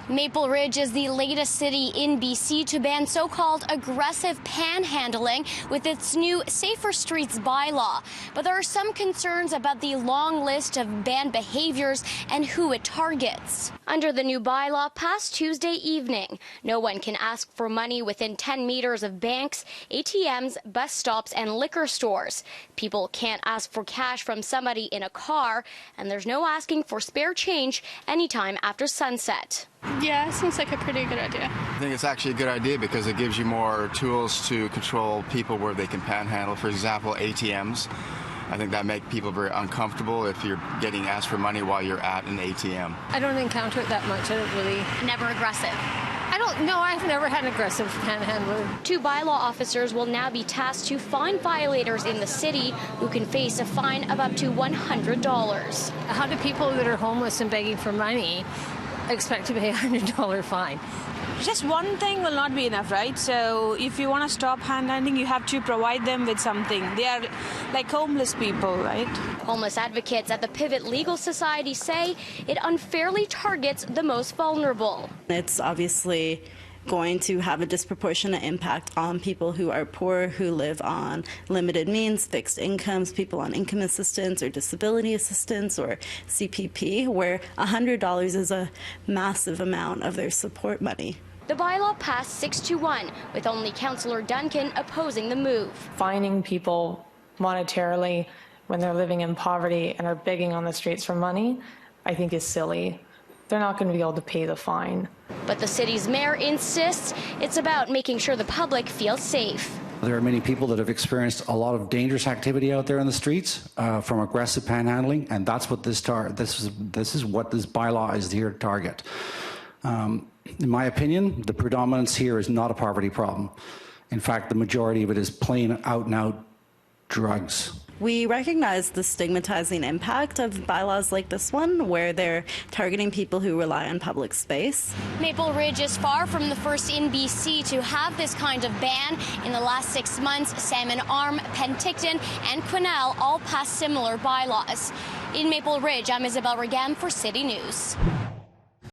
Maple Ridge is the latest city in BC to ban so-called aggressive panhandling with its new Safer Streets bylaw. But there are some concerns about the long list of banned behaviors and who it targets. Under the new bylaw passed Tuesday evening, no one can ask for money within 10 meters of banks, ATMs, bus stops, and liquor stores. People can't ask for cash from somebody in a car, and there's no asking for spare change anytime after sunset. Yeah, it seems like a pretty good idea. I think it's actually a good idea because it gives you more tools to control people where they can panhandle. For example, ATMs. I think that makes people very uncomfortable if you're getting asked for money while you're at an ATM. I don't encounter it that much. I don't really. Never aggressive. I don't know. I've never had an aggressive panhandler. 2 bylaw officers will now be tasked to find violators in the city who can face a fine of up to $100. How do people that are homeless and begging for money expect to pay a $100 fine? Just one thing will not be enough, right? So if you want to stop panhandling, you have to provide them with something. They are like homeless people, right? Homeless advocates at the Pivot Legal Society say it unfairly targets the most vulnerable. It's obviously going to have a disproportionate impact on people who are poor, who live on limited means, fixed incomes, people on income assistance or disability assistance or CPP, where $100 is a massive amount of their support money. The bylaw passed 6-1, with only Councillor Duncan opposing the move. Fining people monetarily when they're living in poverty and are begging on the streets for money, I think is silly. They're not going to be able to pay the fine. But the city's mayor insists it's about making sure the public feels safe. There are many people that have experienced a lot of dangerous activity out there in the streets from aggressive panhandling, and that's what this is what this bylaw is here to target. In my opinion, the predominance here is not a poverty problem. In fact, the majority of it is plain out-and-out drugs. We recognize the stigmatizing impact of bylaws like this one, where they're targeting people who rely on public space. Maple Ridge is far from the first in BC to have this kind of ban. In the last 6 months, Salmon Arm, Penticton, and Quesnel all passed similar bylaws. In Maple Ridge, I'm Isabel Regam for City News.